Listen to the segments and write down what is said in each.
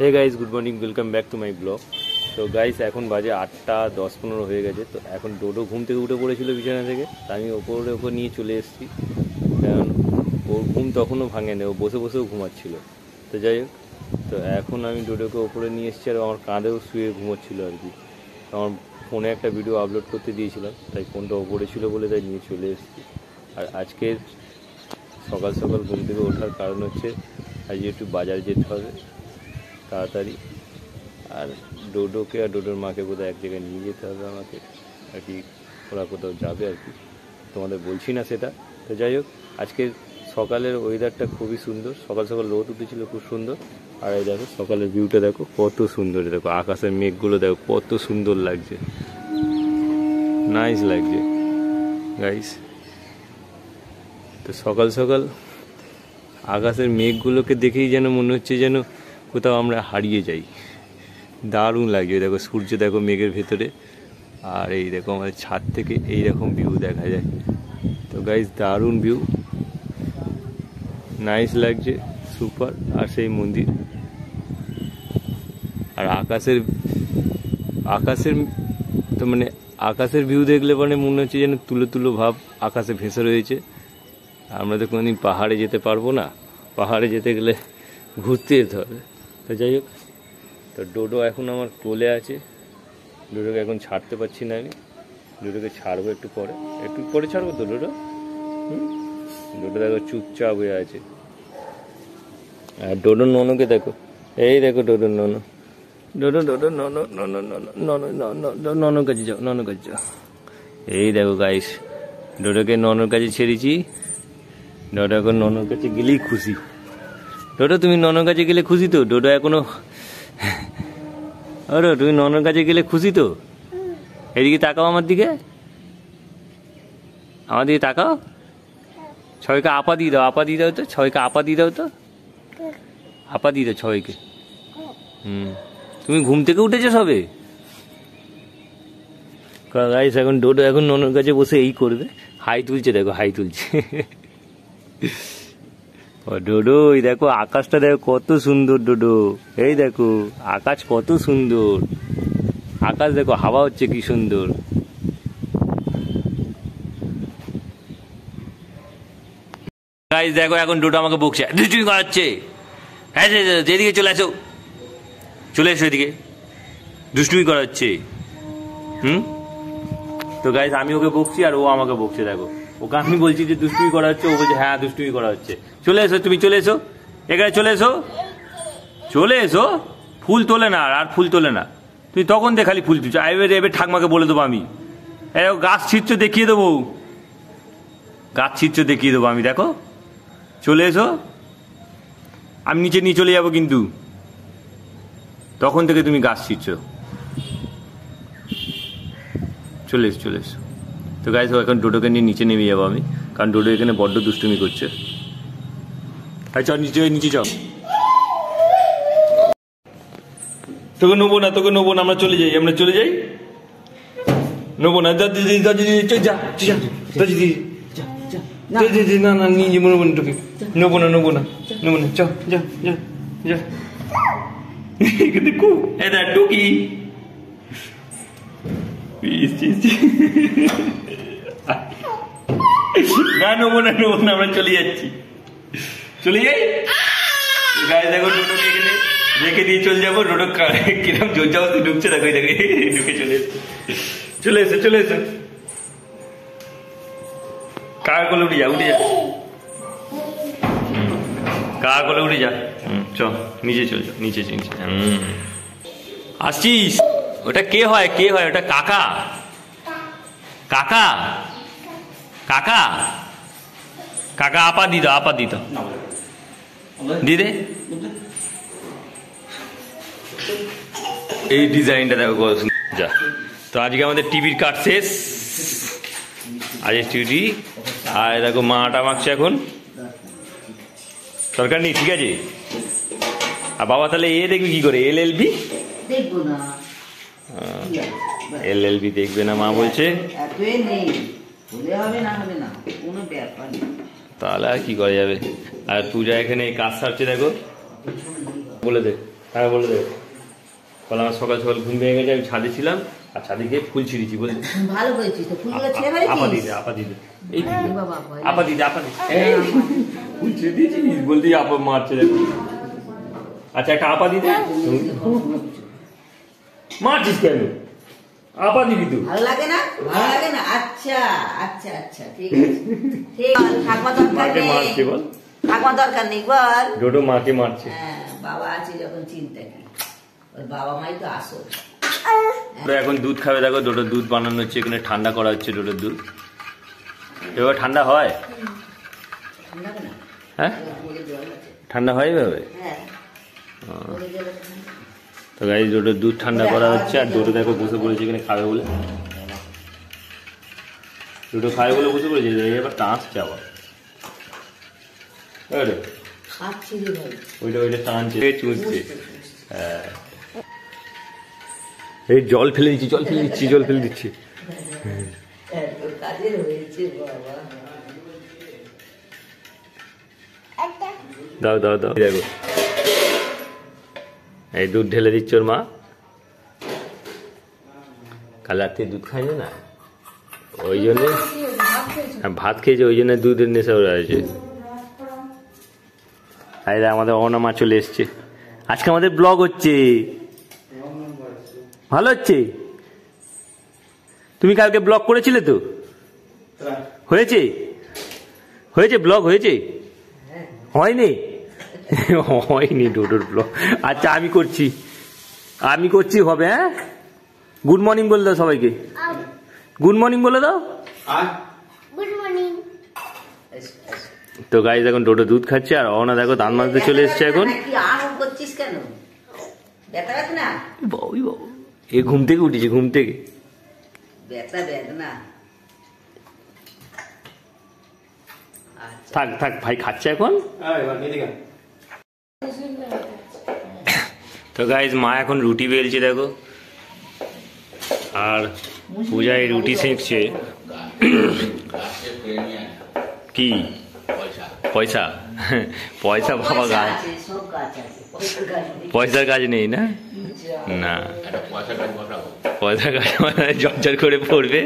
Hey guys, good morning, welcome back to my blog. তো guys এখন বাজে 8টা 10-15 হয়ে গেছে। তো এখন ডোডো ঘুম থেকে উঠে পড়েছিল বিছানা থেকে, তা আমি ওপর নিয়ে চলে এসেছি, কারণ ওর ঘুম তখনও ভাঙেনি, ও বসে বসেও ঘুমাচ্ছিল। তো যাই হোক, তো এখন আমি ডোডোকে ওপরে নিয়ে এসেছি, আর আমার কাঁধেও শুয়ে ঘুমোচ্ছিল আর কি। আমার ফোনে একটা ভিডিও আপলোড করতে দিয়েছিলাম, তাই ফোনটা ওপরে ছিল বলে তাই নিয়ে চলে এসেছি। আর আজকের সকাল সকাল ঘুম থেকে ওঠার কারণ হচ্ছে আজকে একটু বাজার যেতে হবে তাড়াতাড়ি, আর ডোডোকে আর ডোডোর মাকে কোথাও এক জায়গায় নিয়ে যেতে হবে আমাকে আর কি। ওরা কোথাও যাবে আর কি, তোমাদের বলছি না সেটা। তো যাই হোক, আজকের সকালের ওয়েদারটা খুবই সুন্দর, সকাল সকাল রোদ উঠেছিল খুব সুন্দর। আর এই দেখো সকালের ভিউটা দেখো কত সুন্দর, দেখো আকাশের মেঘগুলো দেখো কত সুন্দর লাগছে, নাইস লাগছে গাইস। তো সকাল সকাল আকাশের মেঘগুলোকে দেখেই যেন মনে হচ্ছে যেন কোথাও আমরা হারিয়ে যাই, দারুণ লাগছে। দেখো সূর্য দেখো মেঘের ভেতরে, আর এই দেখো আমাদের ছাদ থেকে এইরকম ভিউ দেখা যায়। তো গাইস দারুণ ভিউ, নাইস লাগছে, সুপার। আর সেই মন্দির আর আকাশের তো মানে আকাশের ভিউ দেখলে মানে মনে হচ্ছে যেন তুলো তুলো ভাব আকাশে ভেসে রয়েছে। আমরা তো কোনোদিন পাহাড়ে যেতে পারবো না, পাহাড়ে যেতে গেলে ঘুরতে যেতে হবে। তো যাই হোক, তো ডোডো এখন আমার কোলে আছে, ডোডোকে এখন ছাড়তে পারছি না আমি। ডোডোকে ছাড়বো একটু পরে ছাড়বো তো ডোডো। ডোডো দেখো চুপচাপ হয়ে আছে। আর ডোডো ননকে দেখো, এই দেখো ডোডো নন, ননর কাছে যাও, ননর কাছে যাও। এই দেখো গাইস, ডোডোকে ননর কাছে ছেড়েছি। ডোডো এখন ননর কাছে গেলেই খুশি। ডোডো তুমি ননর কাছে গেলে খুশি তো? ডোডো এখনো আরে তুমি ননর কাছে গেলে খুশি তো? এদিকে তাকাও, আমার দিকে তাকাও। সবাইকে আপা দিয়ে দাও, তো সবাইকে আপা দিয়ে দাও, তো আপা দিয়ে দাও সবাইকে। তুমি ঘুম থেকে উঠেছো সবে? গাইস এখন ডোডো এখন ননর কাছে বসে এই করবে, হাই তুলছে, দেখো হাই তুলছে। ও ডোডো, এই দেখো আকাশটা দেখো কত সুন্দর ডোডো, এই দেখো আকাশ কত সুন্দর, আকাশ দেখো হাওয়া হচ্ছে কি সুন্দর। গাইস দেখো এখন ডোডো আমাকে বকছে, দুষ্টুমি করাচ্ছে। হ্যাঁ এদিকে চলে এসো এদিকে, দুষ্টুমি করাচ্ছে। তো গাইস আমি ওকে বকছি আর ও আমাকে বকছে। দেখো ওকে আমি বলছি যে দুষ্টুমি করা হচ্ছে, ও বলছে হ্যাঁ দুষ্টুমি করা হচ্ছে। চলে এসো, তুমি চলে এসো এখানে, চলে এসো। ফুল তোলে না, আর ফুল তোলে না, তুমি তখন খালি ফুল তুলছো। এবার ঠাকমাকে বলে দেবো আমি, গাছ ছিঁড়ছো দেখিয়ে দেবো, আমি। দেখো চলে এসো, আমি নিচে নিয়ে চলে যাবো, কিন্তু তখন থেকে তুমি গাছ ছিঁড়ছো। চলে এসো। তো গাইস এখন ডোডোকে নিয়ে নিচে নেমে যাবো আমি, কারণ ডোডো এখানে বড্ড দুষ্টুমি করছে। চল নিচে চল। তোকে নেবো না, আমরা চলে যাই, নেবো না। না নিয়ে যাবো, তোকে নেবো না। চ যা। দেখো এটা টুকি, না নেবো না, আমরা চলে যাচ্ছি, চলে যাই। গায়ে দেখো ডোডোকে এখানে রেখে দিয়ে চলে যাবো। ডোডো কিরম জোর জাবস্তি ঢুকছে, দেখো ঢুকে চলে এসো। কার কোলে উঠে যা, কার কোলে উঠে যা। চ নিচে চল, নিচে আসছিস। ওটা কে হয় ওটা কাকা আপা দি দাও দিদে। এই ডিজাইনটা দেখো যা। তো আজকে আমাদের টিভির কাজ শেষ, আজকে টিভি। আর দেখো মা আটা মাখছে এখন, দরকার নেই, ঠিক আছে। আর বাবা তাহলে দেখবি কি করে? LLB দেখবো না, LLB দেখবে না মা বলছে। তাহলে আর কি করা যাবে। আর পূজা এখানে কাজ সারছে, দেখো বলে দে। হ্যাঁ বলে দেবে। বলে আমার সকাল সকাল ঘুম ভেঙে গেছে, আমি ছাদে ছিলাম আর ছাদে গিয়ে ফুল ছিঁড়েছি বলে। ভালো হয়েছিস তো, ফুলগুলো ছেড়ে আপা দিদে এই আপা দিদে ফুল ছিঁড়ে দিয়েছিস বলতেই আপা মারছে। আচ্ছা একটা আপা দিদে মারছিস কেন? আপা দিবি তুই? ভালো লাগে না? ভালো লাগে না? আচ্ছা আচ্ছা আচ্ছা ঠিক আছে, ঠিক আছে। ঠাকুমা দরকার নেই, মারছে বল। ঠাকুমা দরকার নেই বল। ডোডো মাকে মারছে। হ্যাঁ, বাবা আছে যখন চিন্তা কি, ওর বাবা মাই তো আসল। এখন দুধ খাবে, দেখো ডোডোর দুধ বানানো হচ্ছে, এখানে ঠান্ডা করা হচ্ছে ডোডোর দুধ। এবার ঠান্ডা হয়? হ্যাঁ ঠান্ডা হয় এভাবে। তো গাইস ডোডোর দুধ ঠান্ডা করা হচ্ছে, আর ডোডো দেখো বসে পড়েছে এখানে খাবে বলে। ডোডো খাবে বলে বসে পড়েছে, এবার টাঁচছে আবার। ওইটা টানছে, চুষছে। হ্যাঁ এই জল ফেলে দিচ্ছি, জল ফেলে দিচ্ছি। দাও দেখো এই দুধ ঢেলে দিচ্ছে ওর মা। কাল রাত্রে দুধ খাইনি না, ওই জন্য ভাত খেয়েছে, ওই জন্য দুধের নেশা ওরা আছে। আমাদের অনা মা চলে এসছে, আজকে আমাদের ব্লগ হচ্ছে, ভালো হচ্ছে। তুমি কালকে ব্লগ করেছিলে তো? হয়েছে ব্লগ হয়েছে? হয়নি? হয়নি ডোডোর ব্লগ। আচ্ছা আমি করছি হবে। হ্যাঁ গুড মর্নিং বলে দাও সবাইকে, গুড মর্নিং বলে দাও। তো গাইস এখন ডোডো দুধ খাচ্ছে, আর অনা দেখো দাঁত মাজতে চলে এসছে এখন। এ ঘুম থেকে উঠেছে, ঘুম থেকে। থাক ভাই খাচ্ছে এখন। তো গাইস মা এখন রুটি বেলছে দেখো, আর পূজায় রুটি সেঁকছে। কি পয়সা? পয়সা বাবা গাছ, পয়সার কাজ নেই না? না পয়সার কাজ জর্জর করে পড়বে।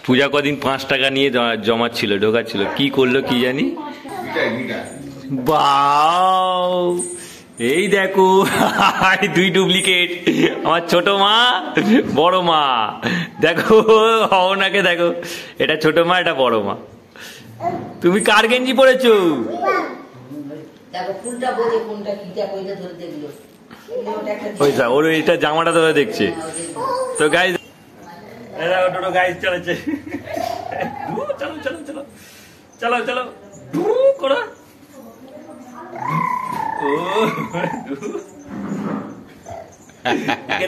পূজা কদিন 5 টাকা নিয়ে জমাচ্ছিল, ঢোকাচ্ছিল, কি করলো কি জানি। বাও এই দেখো দুই ডুপ্লিকেট, আমার ছোট মা বড় মা। দেখো ওনাকে দেখো, এটা ছোট মা এটা বড় মা। তুমি কার গেঞ্জি পরেছো? ওর এটা জামাটা ধরে দেখছে। তো গাইস টোটো গাইস চলেছে, চলো করো।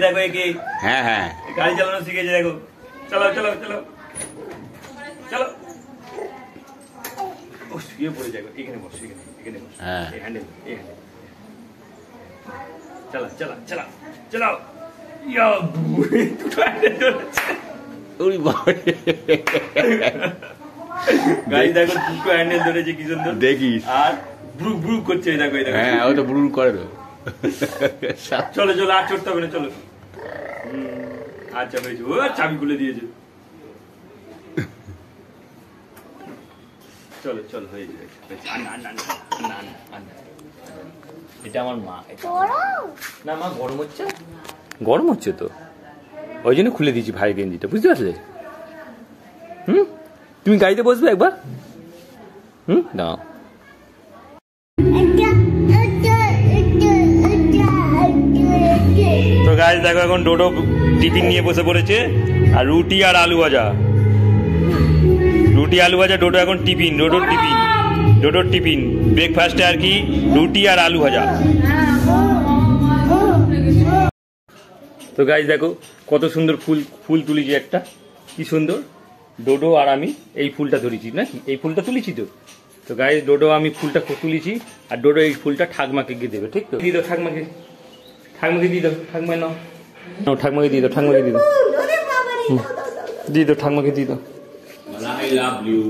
দেখো একে, হ্যাঁ গাড়ি চালানো শিখেছে দেখো। চলো শুয়ে পড়ে যাবো, এখানে বস, এখানে বস। হ্যান্ডেল চালা গাড়ি দেখো, দুটো হ্যান্ডেল ধরেছে, কি সুন্দর দেখিস। আর ব্রুক করছে, দেখো হ্যাঁ ও তো ব্রুক করে। চলো আর চড়তে হবে না, চলো। আচ্ছা হয়েছে, ও চাবি খুলে দিয়েছে। চলো হয়ে যাবে। এটা আমার মা। না মা গরম হচ্ছে তো, ওই জন্য খুলে দিয়েছি ভাই গেঞ্জিটা, বুঝতে পারলে? তুমি গাড়িতে বসবে একবার? না তো গাইস দেখো এখন ডোডো টিফিন নিয়ে বসে পড়েছে, আর রুটি আর আলু ভাজা। ডোডো এখন টিফিন, ডোডোর টিফিন ব্রেকফাস্টে আর কি রুটি আর আলু ভাজা। তো গাইস দেখো কত সুন্দর ফুল তুলেছি একটা, কি সুন্দর। ডোডো আর আমি এই ফুলটা ধরেছি নাকি, এই ফুলটা তুলেছি তো গাইস ডোডো আমি ফুলটা তুলেছি, আর ডোডো এই ফুলটা ঠাকমাকে গিয়ে দেবে, ঠিক তো? দিয়ে দাও ঠাকমাকে দিয়ে দাও, ঠাকমা নাও, ঠাকমাকে দিয়ে দাও, ঠাকমাকে দিয়ে দাও। I love you.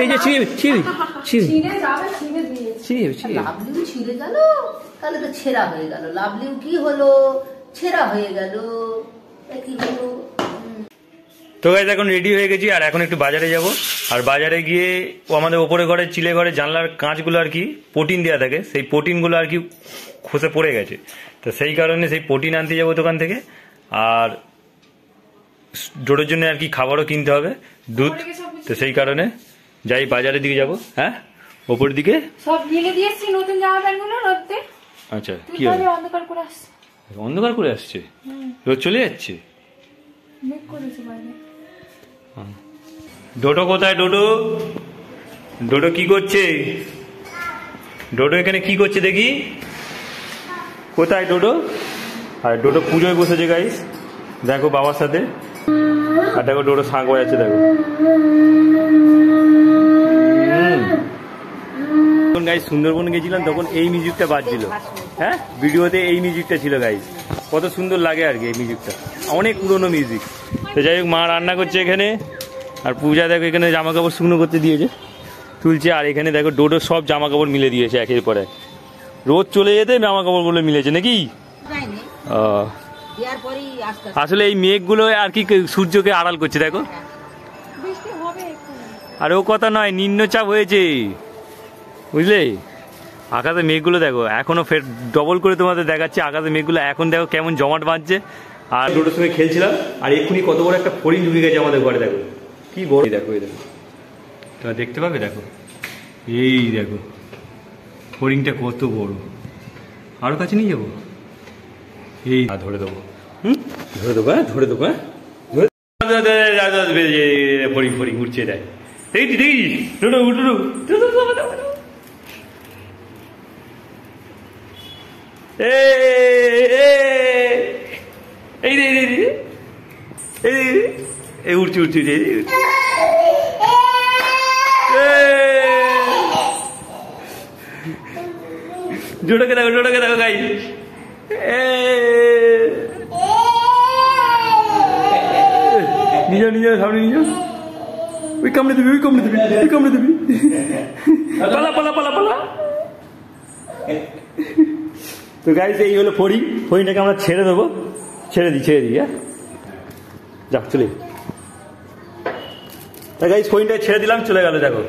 এই যে ছিঁড়ে ছিঁড়ে ছিঁড়ে ছিঁড়ে যাবে, ছিঁড়ে দিয়েছে। ছিঁড়ে ছিঁড়ে লাভলিও ছিঁড়ে গেল, তাহলে তো ছেঁড়া হয়ে গেল। লাভলিও কি হলো, ছেঁড়া হয়ে গেল, কি হলো? তো গাইস এখন রেডি হয়ে গেছি আর এখন একটু বাজারে যাব। আর বাজারে গিয়ে ও আমাদের ওপরে ঘরে চিলে ঘরে জানলার কাঁচগুলো আর কি প্রোটিন দেওয়া থাকে, সেই প্রোটিনগুলো আর কি খসে পড়ে গেছে, তো সেই কারণে সেই প্রোটিন আনতে যাবো দোকান থেকে। আর ডোডোর জন্য আর কি খাবারও কিনতে হবে, দুধ, তো সেই কারণে যাই বাজারের দিকে যাব। হ্যাঁ ওপরের দিকে সব গিলে দিয়েছি নতুন জামা প্যান্টগুলো রোদতে। আচ্ছা তুই কি হবে, তাহলে অন্ধকার করে আসছিস। অন্ধকার করে আসছে, রোদ চলে যাচ্ছে। মেঘ করেছে বাইরে। ডোডো কোথায়? ডোডো, ডোডো কি করছে? ডোডো এখানে কি করছে দেখি, কোথায় ডোডো? আর ডোডো পুজোয় বসেছে গাইস, দেখো বাবার সাথে। আর দেখো ডোডো শাঁখ বাজাচ্ছে, দেখো। যখন গাইস সুন্দরবন গেছিলাম তখন এই মিউজিকটা বাজছিল, হ্যাঁ ভিডিওতে এই মিউজিকটা ছিল গাইস, কত সুন্দর লাগে আর কি এই মিউজিকটা, অনেক পুরনো মিউজিক। তো যাই হোক মা রান্না করছে এখানে, আর পূজা দেখো এখানে জামা কাপড় শুকনো করতে দিয়েছে, তুলছে। আর এখানে দেখো ডোডো সব জামা কাপড় মিলে দিয়েছে একের পর এক, রোদ চলে যেতে জামা কাপড়গুলো মিলেছে নাকি। আসলে এই মেঘগুলো আর কি সূর্যকে আড়াল করছে দেখো। বৃষ্টি হবে এক্ষুনি। আর ও কথা নয়, নিম্নচাপ হয়েছে বুঝলে। আকাশে মেঘগুলো দেখো এখনো ফের ডবল করে তোমাদের দেখাচ্ছে, আকাশে মেঘগুলো এখন দেখো কেমন জমাট বাঁধছে। আর ডোডোর সঙ্গে খেলছিলাম আর এক্ষুনি কত বড় একটা ফড়িং ঢুকে গেছে আমাদের ঘরে, দেখো কি বড়, দেখো এই দেখো, তোমরা দেখতে পাবে, দেখো এই দেখো ফড়িংটা কত বড়। আরো কাছে নিয়ে যাবো, এই ধরে দেবো, ধরে দেবো, হ্যাঁ ধরে দেবো, হ্যাঁ ফড়িং ফড়িং উঠছে, দেখ দেখি দেখি ডোডো উঠু, এই রে এই উঠছি উঠছি, ডোডোকে দেখো, ডোডোকে দেখো গাই, নিজে নিজে সামনে নিজে, ওই কামড়ে দিবি, ওই কামড়ে দিবি, ওই কামড়ে দিবি, পালা পালা পালা পালা। তো গাইস এই হলো ফড়িং, ফড়িংটাকে আমরা ছেড়ে দেবো, ছেড়ে দিই হ্যাঁ, যাক চলে। তা গাইস ফড়িংটা ছেড়ে দিলাম, চলে গেল দেখো।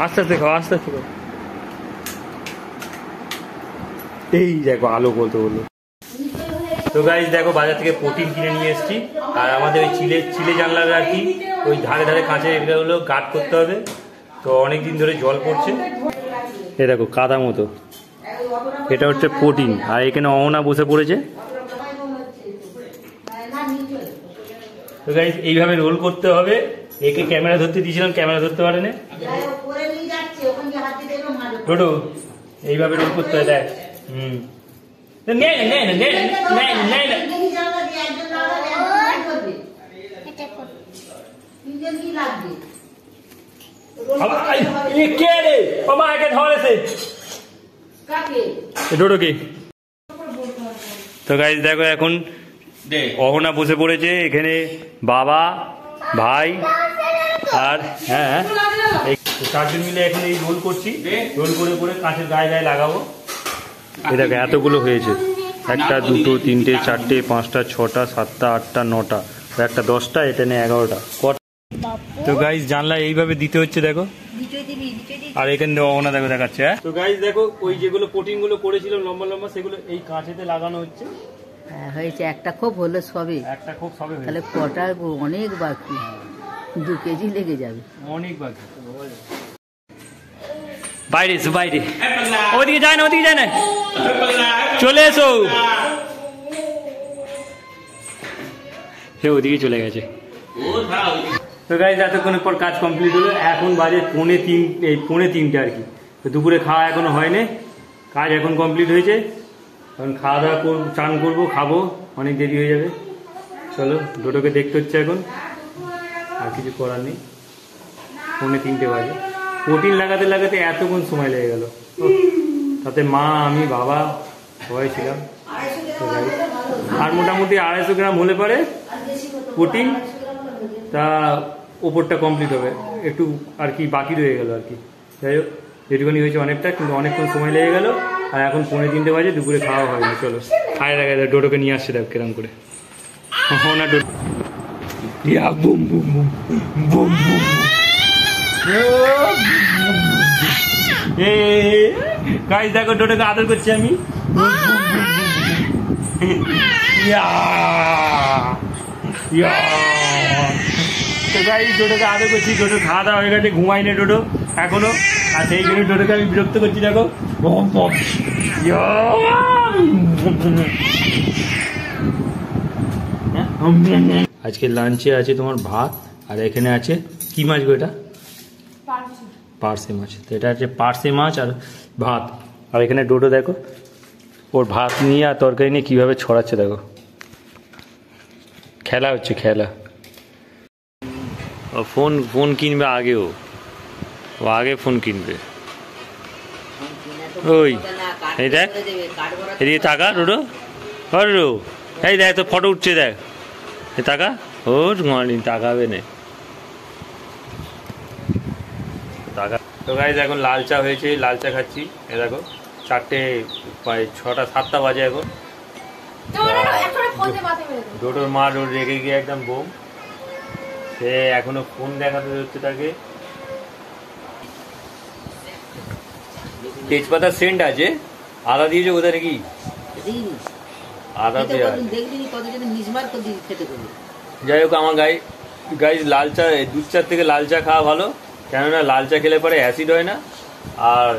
আস্তে আস্তে খাও, আস্তে আস্তে খাও, এই দেখো আলো বলতে বললো। তো গাইস দেখো বাজার থেকে প্রোটিন কিনে নিয়ে এসেছি, আর আমাদের ওই চিলে জানলার আর কি ওই ধারে ধারে কাঁচে এগুলো গার্ড করতে হবে, তো অনেকদিন ধরে জল পড়ছে। এই দেখো কাদা মতো, এটা হচ্ছে প্রোটিন। আর এখানে অহনা বসে পড়েছে। তো গাইস এইভাবে রোল করতে হবে, একে ক্যামেরা ধরতে দিয়েছিলাম, ক্যামেরা ধরতে পারে না। ডোডো এইভাবে রোল করতে হয়, দেখ ডোডোকে। তো গাইস দেখো এখন অহনা বসে পড়েছে এখানে, বাবা ভাই আর হ্যাঁ চারজন মিলে এখন এই রোল করছি, রোল করে করে কাঁচের গায়ে গায়ে লাগাবো। এই দেখো এতগুলো হয়েছে, 1 2 3 4 5 6 7 8 9টা, একটা 10টা, এটা নিয়ে 11টা। তো গাইস জানলা এইভাবে দিতে হচ্ছে দেখো, আর এখানে অহনা দেখো দেখাচ্ছে। হ্যাঁ তো গাইস দেখো ওই যেগুলো প্রোটিন গুলো করেছিলাম লম্বা লম্বা, সেগুলো এই কাঁচেতে লাগানো হচ্ছে। হয়েছে একটা খোপ হলো সবে, একটা খুব সবে তাহলে কটা অনেক বাকি, 2 কেজি লেগে যাবে, অনেক বাকি। বাইরে এসো, বাইরে, ওদিকে যায় না, ওদিকে যায় না, চলে এসো। সে ওদিকে চলে গেছে। তো গাইস এতক্ষণের পর কাজ কমপ্লিট হলো, এখন বাজে 2:45 আর কি। তো দুপুরে খাওয়া এখনো হয়নি, কাজ এখন কমপ্লিট হয়েছে, এখন খাওয়া দাওয়া করবো, চান করবো, খাবো, অনেক দেরি হয়ে যাবে। চলো ডোডোকে দেখতে হচ্ছে এখন, আর কিছু করার নেই। 2:45 বাজে, প্রোটিন লাগাতে লাগাতে এতক্ষণ সময় লেগে গেল, তাতে মা আমি বাবা সবাই ছিলাম। আর মোটামুটি 250 গ্রাম হলে পারে প্রোটিন, তা ওপরটা কমপ্লিট হবে, একটু আর কি বাকি রয়ে গেল আর কি। যাই হোক যেটুকুনি হয়েছে অনেকটা, কিন্তু অনেকক্ষণ সময় লেগে গেল। আর এখন 2:45 বাজে, দুপুরে খাওয়া হয়নি। চলো খায় দেখা যায়। ডোডোকে নিয়ে আসছে দেখ কিরম করে না Dodo. Boom boom boom boom boom. Guys দেখো ডোডোকে আদর করছি আমি। তো গাইস ডোডোকে আদর করছি। ডোডো খাওয়া দাওয়া হয়ে গেছে, ঘুমাইনি ডোডো এখনো। আর সেই জন্য ডোডোকে আমি বিরক্ত করছি। দেখো আজকে লাঞ্চে আছে তোমার ভাত, আর এখানে আছে কি মাছ গো? এটা পার্সে মাছ। তো এটা হচ্ছে পার্সে মাছ আর ভাত। আর এখানে ডোডো দেখো ওর ভাত নিয়ে আর তরকারি নিয়ে কীভাবে ছড়াচ্ছে দেখো। খেলা হচ্ছে খেলা। ফোন ফোন কিনবে আগেও, ও আগে ফোন কিনবে। ওই এই দেখ, এদিকে তাকা ডোডো। ডোডো এই দেখ তো ফটো উঠছে, দেখ এই তাকা। ওর তাকাবে না টাকা। তো গাইজ এখন লাল চা হয়েছে, লাল চা খাচ্ছি। এ দেখো 4টে 6টা 7টা বাজে এখন। ডোডোর মা রেগে গিয়ে একদম বোম, সে এখনো ফোন দেখাতে হচ্ছে তাকে। তেজপাতার সেন্ট আছে, আদা দিয়েছো কোথায় নাকি? আদা দিয়ে যাই হোক আমার গাইজ লাল চা, দুধ চার থেকে লাল চা খাওয়া ভালো, কেননা লাল চা খেলে পরে অ্যাসিড হয় না। আর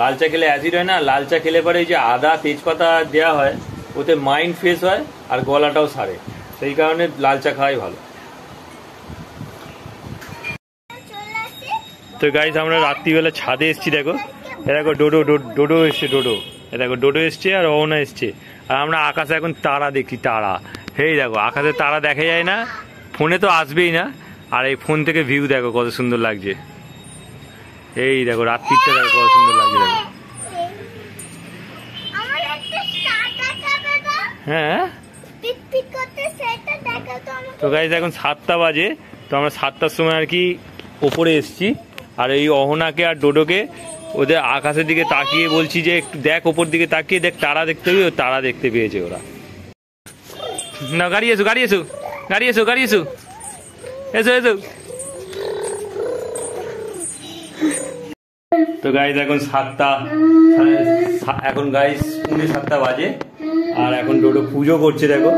লাল চা খেলে অ্যাসিড হয় না, লাল চা খেলে পরে যে আদা তেজপাতা দেওয়া হয় ওতে মাইন্ড ফ্রেশ হয় আর গলাটাও সারে, সেই কারণে লাল চা খাওয়াই ভালো। তো গাইজ আমরা রাত্রিবেলা ছাদে এসছি। দেখো এ দেখো ডোডো এসছে। এ দেখো ডোডো এসছে আর অহনা এসছে। আর আমরা আকাশে এখন তারা দেখি, তারা। হেই দেখো আকাশে তারা দেখা যায় না, ফোনে তো আসবেই না। আর এই ফোন থেকে ভিউ দেখো কত সুন্দর লাগছে। এই দেখো রাত্রিটা দেখো কত সুন্দর লাগছে। দেখো হ্যাঁ। তো গাইজ এখন 7টা বাজে। তো আমরা 7টার সময় আর কি ওপরে এসছি। আর এই অহনাকে আর ডোডোকে ওদের আকাশের দিকে তাকিয়ে বলছি যে একটু দেখ ওপর দিকে তাকিয়ে দেখ, তারা দেখতে পেয়ে। তারা দেখতে পেয়েছে ওরা। না গাড়ি এসো এসো তো গাইজ এখন 7টা, এখন গাইজ 7:45 বাজে। আর এখন ডোডো পুজো করছে। দেখো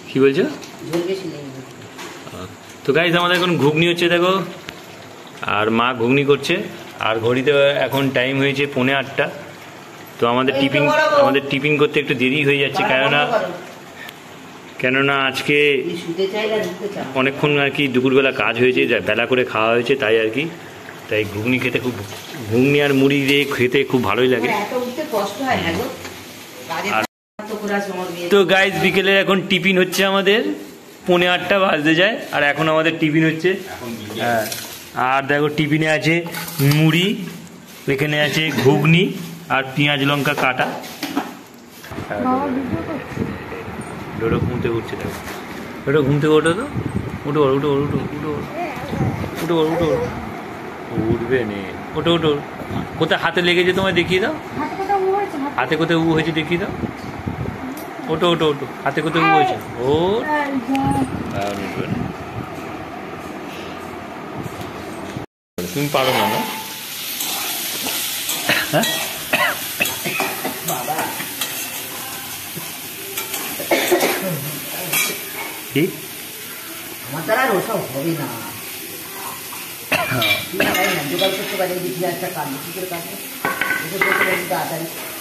কি বলছো? তো গাইজ আমাদের এখন ঘুগনি হচ্ছে দেখো, আর মা ঘুগনি করছে। আর ঘড়িতে এখন টাইম হয়েছে 8:45। তো আমাদের টিফিন করতে একটু দেরি হয়ে যাচ্ছে, কেননা আজকে অনেকক্ষণ আর কি দুপুরবেলা কাজ হয়েছে, বেলা করে খাওয়া হয়েছে, তাই আর কি। তাই ঘুগনি আর মুড়ি দিয়ে খেতে খুব ভালোই লাগে। তো গাইজ বিকেলে এখন টিফিন হচ্ছে আমাদের, 8:45 বাজতে যায়। আর এখন আমাদের টিফিন হচ্ছে। হ্যাঁ, আর দেখো টিফিনে আছে মুড়ি, এখানে আছে ঘুগনি আর পেঁয়াজ লঙ্কা কাটা। ডোডো ঘুমতে উঠছে। দেখো ডোডো ঘুমতে ওঠো, তো উঠো। উঠবে নে, ওটো কোথায় হাতে লেগেছে তোমায় দেখিয়ে দাও। হাতে কোথায় উ হয়েছে দেখিয়ে দাও। ওটো হাতে কোথায় উ হয়েছে। ও উঠবে না, তুমি পারো না? হ্যাঁ কি আমার দ্বারা আর ওসব হবে না।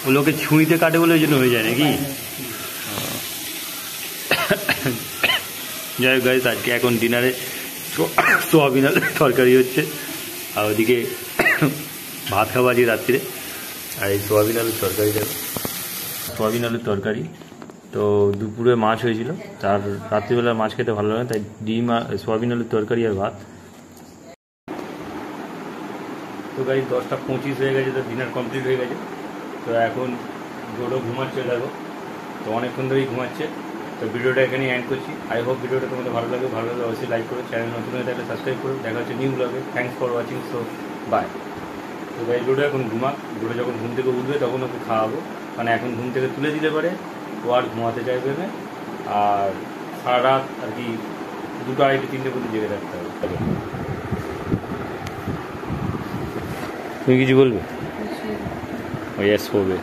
ওগুলোকে ছুঁইতে কাটে বলে ওই জন্য হয়ে যায় নাকি? যাই হোক গাইস, আজকে এখন ডিনারে সোয়াবিন আলুর তরকারি হচ্ছে। আর ওদিকে ভাত খাওয়া আজকে রাত্রিরে। আর এই সোয়াবিন আলুর তরকারি দেখো, সোয়াবিন আলুর তরকারি। তো দুপুরে মাছ হয়েছিল, তার রাত্রিবেলা মাছ খেতে ভালো লাগে, তাই ডিম আর সোয়াবিন আলুর তরকারি আর ভাত। তো গাইস 10:25 হয়ে গেছে, তো ডিনার কমপ্লিট হয়ে গেছে। তো এখন ডোডো ঘুমাচ্ছে দেখো, তো অনেকক্ষণ ধরেই ঘুমাচ্ছে। তো ভিডিওটা এখানে এন্ড করছি। আই হোপ ভিডিওটা তোমাদের ভালো লাগে অবশ্যই লাইক করো, চ্যানেল নতুন হয়ে থাকলে সাবস্ক্রাইব করো। দেখা হচ্ছে নিউ ব্লগে। Thanks for watching, so bye. তো ভাই ডোডো এখন ঘুমাক, ডোডো যখন ঘুম থেকে উঠবে তখন ওকে খাওয়াবো, মানে এখন ঘুম থেকে তুলে দিলে পরে ও আর ঘুমাতে চাইবে না, আর সারা রাত আর কি 2টা 2:30 3টে পর্যন্ত জেগে থাকতে হবে। তুমি কিছু বলবে? ও ইয়েস করবে।